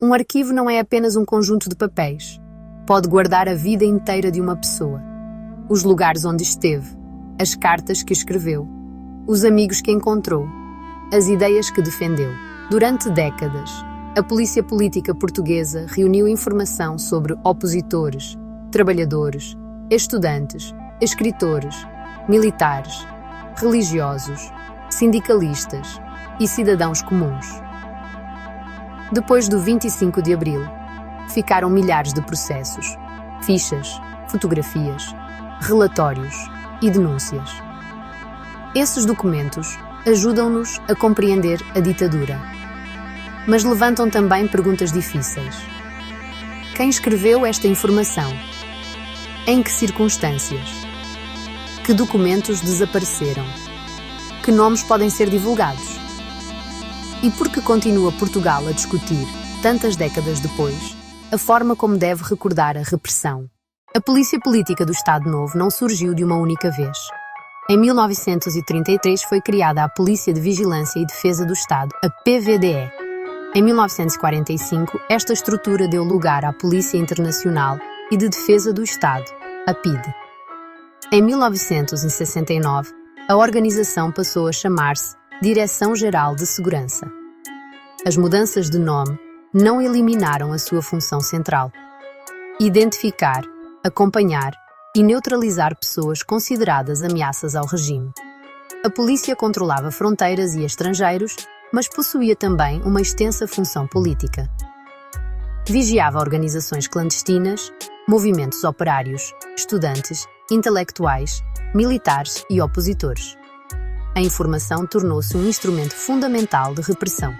Um arquivo não é apenas um conjunto de papéis. Pode guardar a vida inteira de uma pessoa. Os lugares onde esteve, as cartas que escreveu, os amigos que encontrou, as ideias que defendeu. Durante décadas, a polícia política portuguesa reuniu informação sobre opositores, trabalhadores, estudantes, escritores, militares, religiosos, sindicalistas e cidadãos comuns. Depois do 25 de abril, ficaram milhares de processos, fichas, fotografias, relatórios e denúncias. Esses documentos ajudam-nos a compreender a ditadura, mas levantam também perguntas difíceis. Quem escreveu esta informação? Em que circunstâncias? Que documentos desapareceram? Que nomes podem ser divulgados? E por que continua Portugal a discutir, tantas décadas depois, a forma como deve recordar a repressão? A polícia política do Estado Novo não surgiu de uma única vez. Em 1933 foi criada a Polícia de Vigilância e Defesa do Estado, a PVDE. Em 1945, esta estrutura deu lugar à Polícia Internacional e de Defesa do Estado, a PIDE. Em 1969, a organização passou a chamar-se Direção-Geral de Segurança. As mudanças de nome não eliminaram a sua função central: identificar, acompanhar e neutralizar pessoas consideradas ameaças ao regime. A polícia controlava fronteiras e estrangeiros, mas possuía também uma extensa função política. Vigiava organizações clandestinas, movimentos operários, estudantes, intelectuais, militares e opositores. A informação tornou-se um instrumento fundamental de repressão.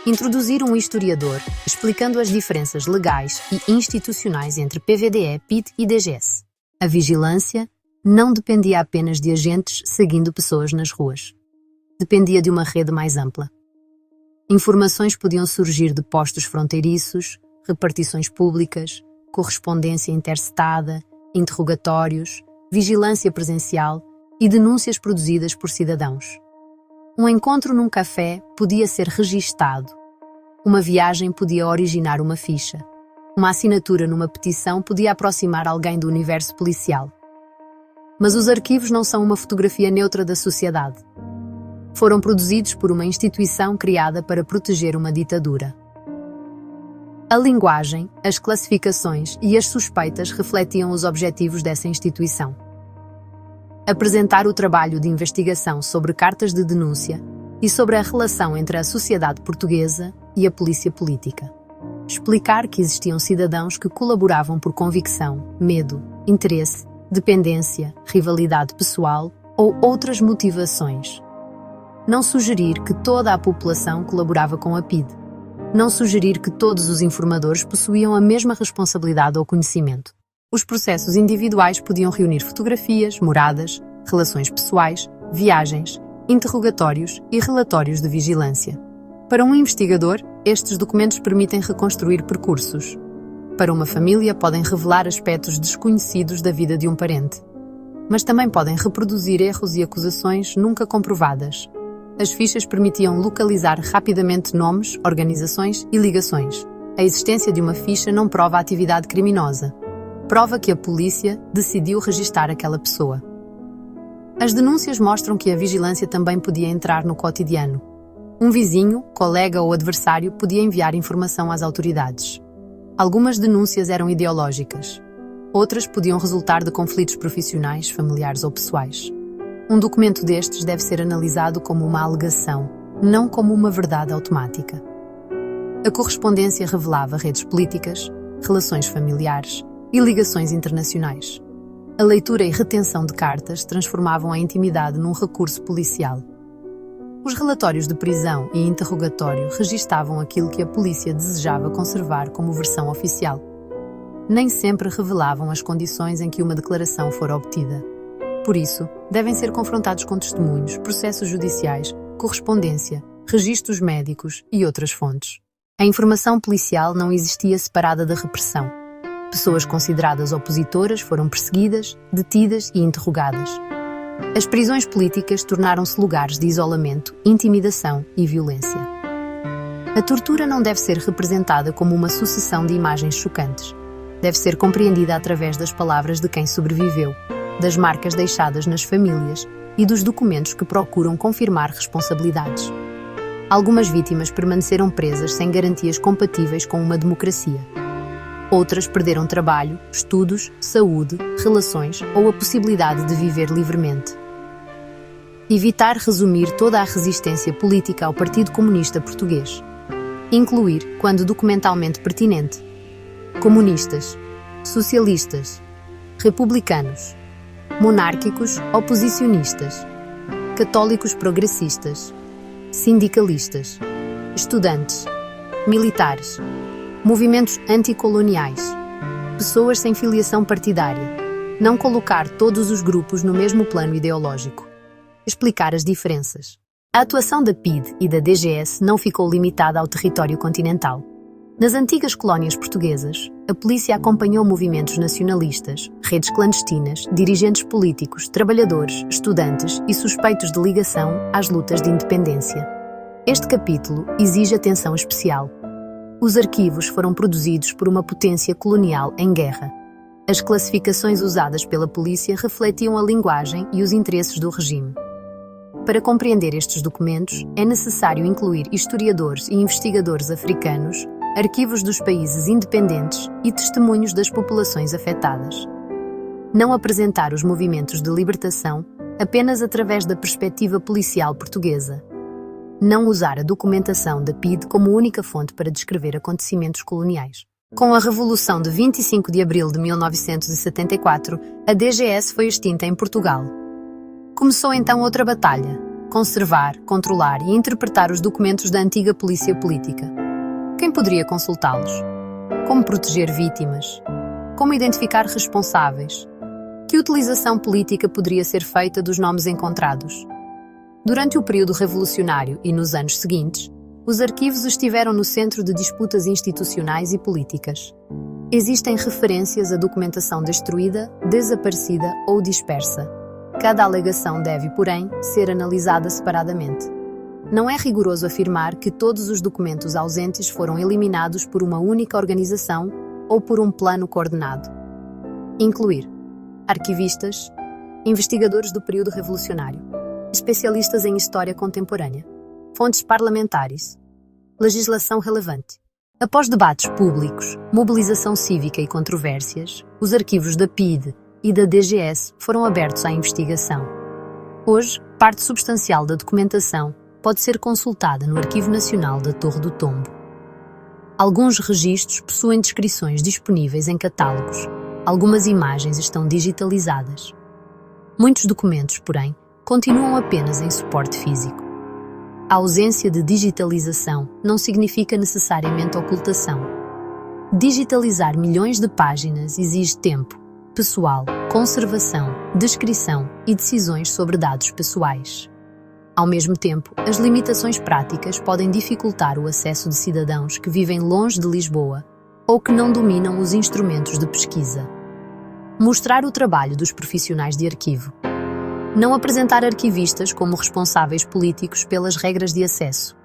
Introduzir um historiador explicando as diferenças legais e institucionais entre PVDE, PIDE e DGS. A vigilância não dependia apenas de agentes seguindo pessoas nas ruas. Dependia de uma rede mais ampla. Informações podiam surgir de postos fronteiriços, repartições públicas, correspondência intercetada, interrogatórios, vigilância presencial e denúncias produzidas por cidadãos. Um encontro num café podia ser registado. Uma viagem podia originar uma ficha. Uma assinatura numa petição podia aproximar alguém do universo policial. Mas os arquivos não são uma fotografia neutra da sociedade. Foram produzidos por uma instituição criada para proteger uma ditadura. A linguagem, as classificações e as suspeitas refletiam os objetivos dessa instituição. Apresentar o trabalho de investigação sobre cartas de denúncia e sobre a relação entre a sociedade portuguesa e a polícia política. Explicar que existiam cidadãos que colaboravam por convicção, medo, interesse, dependência, rivalidade pessoal ou outras motivações. Não sugerir que toda a população colaborava com a PIDE. Não sugerir que todos os informadores possuíam a mesma responsabilidade ou conhecimento. Os processos individuais podiam reunir fotografias, moradas, relações pessoais, viagens, interrogatórios e relatórios de vigilância. Para um investigador, estes documentos permitem reconstruir percursos. Para uma família, podem revelar aspectos desconhecidos da vida de um parente. Mas também podem reproduzir erros e acusações nunca comprovadas. As fichas permitiam localizar rapidamente nomes, organizações e ligações. A existência de uma ficha não prova a atividade criminosa. Prova que a polícia decidiu registar aquela pessoa. As denúncias mostram que a vigilância também podia entrar no cotidiano. Um vizinho, colega ou adversário podia enviar informação às autoridades. Algumas denúncias eram ideológicas. Outras podiam resultar de conflitos profissionais, familiares ou pessoais. Um documento destes deve ser analisado como uma alegação, não como uma verdade automática. A correspondência revelava redes políticas, relações familiares e ligações internacionais. A leitura e retenção de cartas transformavam a intimidade num recurso policial. Os relatórios de prisão e interrogatório registavam aquilo que a polícia desejava conservar como versão oficial. Nem sempre revelavam as condições em que uma declaração fora obtida. Por isso, devem ser confrontados com testemunhos, processos judiciais, correspondência, registros médicos e outras fontes. A informação policial não existia separada da repressão. Pessoas consideradas opositoras foram perseguidas, detidas e interrogadas. As prisões políticas tornaram-se lugares de isolamento, intimidação e violência. A tortura não deve ser representada como uma sucessão de imagens chocantes. Deve ser compreendida através das palavras de quem sobreviveu, das marcas deixadas nas famílias e dos documentos que procuram confirmar responsabilidades. Algumas vítimas permaneceram presas sem garantias compatíveis com uma democracia. Outras perderam trabalho, estudos, saúde, relações ou a possibilidade de viver livremente. Evitar resumir toda a resistência política ao Partido Comunista Português. Incluir, quando documentalmente pertinente, comunistas, socialistas, republicanos, monárquicos oposicionistas, católicos progressistas, sindicalistas, estudantes, militares, movimentos anticoloniais, pessoas sem filiação partidária. Não colocar todos os grupos no mesmo plano ideológico. Explicar as diferenças. A atuação da PIDE e da DGS não ficou limitada ao território continental. Nas antigas colónias portuguesas, a polícia acompanhou movimentos nacionalistas, redes clandestinas, dirigentes políticos, trabalhadores, estudantes e suspeitos de ligação às lutas de independência. Este capítulo exige atenção especial. Os arquivos foram produzidos por uma potência colonial em guerra. As classificações usadas pela polícia refletiam a linguagem e os interesses do regime. Para compreender estes documentos, é necessário incluir historiadores e investigadores africanos, arquivos dos países independentes e testemunhos das populações afetadas. Não apresentar os movimentos de libertação apenas através da perspectiva policial portuguesa. Não usar a documentação da PIDE como única fonte para descrever acontecimentos coloniais. Com a Revolução de 25 de abril de 1974, a DGS foi extinta em Portugal. Começou então outra batalha: conservar, controlar e interpretar os documentos da antiga polícia política. Quem poderia consultá-los? Como proteger vítimas? Como identificar responsáveis? Que utilização política poderia ser feita dos nomes encontrados? Durante o período revolucionário e nos anos seguintes, os arquivos estiveram no centro de disputas institucionais e políticas. Existem referências à documentação destruída, desaparecida ou dispersa. Cada alegação deve, porém, ser analisada separadamente. Não é rigoroso afirmar que todos os documentos ausentes foram eliminados por uma única organização ou por um plano coordenado. Incluir arquivistas, investigadores do período revolucionário, especialistas em história contemporânea, fontes parlamentares, legislação relevante. Após debates públicos, mobilização cívica e controvérsias, os arquivos da PIDE e da DGS foram abertos à investigação. Hoje, parte substancial da documentação pode ser consultada no Arquivo Nacional da Torre do Tombo. Alguns registros possuem descrições disponíveis em catálogos. Algumas imagens estão digitalizadas. Muitos documentos, porém, continuam apenas em suporte físico. A ausência de digitalização não significa necessariamente ocultação. Digitalizar milhões de páginas exige tempo, pessoal, conservação, descrição e decisões sobre dados pessoais. Ao mesmo tempo, as limitações práticas podem dificultar o acesso de cidadãos que vivem longe de Lisboa ou que não dominam os instrumentos de pesquisa. Mostrar o trabalho dos profissionais de arquivo. Não apresentar arquivistas como responsáveis políticos pelas regras de acesso.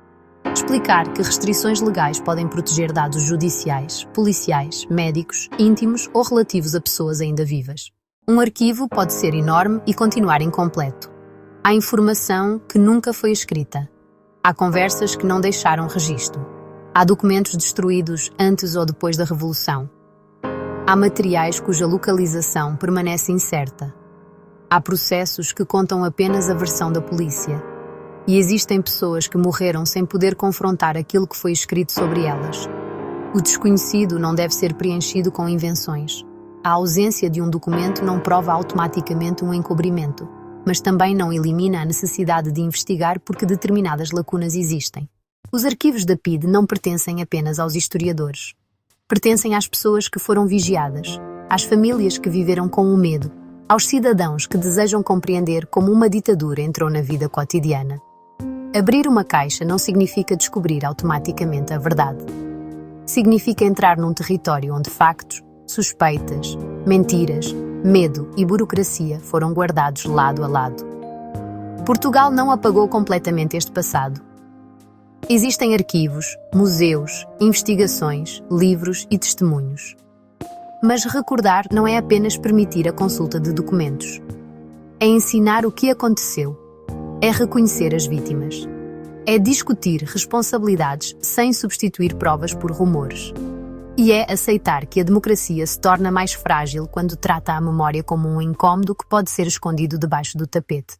Explicar que restrições legais podem proteger dados judiciais, policiais, médicos, íntimos ou relativos a pessoas ainda vivas. Um arquivo pode ser enorme e continuar incompleto. Há informação que nunca foi escrita. Há conversas que não deixaram registro. Há documentos destruídos antes ou depois da Revolução. Há materiais cuja localização permanece incerta. Há processos que contam apenas a versão da polícia. E existem pessoas que morreram sem poder confrontar aquilo que foi escrito sobre elas. O desconhecido não deve ser preenchido com invenções. A ausência de um documento não prova automaticamente um encobrimento, mas também não elimina a necessidade de investigar porque determinadas lacunas existem. Os arquivos da PIDE não pertencem apenas aos historiadores. Pertencem às pessoas que foram vigiadas, às famílias que viveram com o medo, aos cidadãos que desejam compreender como uma ditadura entrou na vida cotidiana. Abrir uma caixa não significa descobrir automaticamente a verdade. Significa entrar num território onde factos, suspeitas, mentiras, medo e burocracia foram guardados lado a lado. Portugal não apagou completamente este passado. Existem arquivos, museus, investigações, livros e testemunhos. Mas recordar não é apenas permitir a consulta de documentos. É ensinar o que aconteceu. É reconhecer as vítimas. É discutir responsabilidades sem substituir provas por rumores. E é aceitar que a democracia se torna mais frágil quando trata a memória como um incômodo que pode ser escondido debaixo do tapete.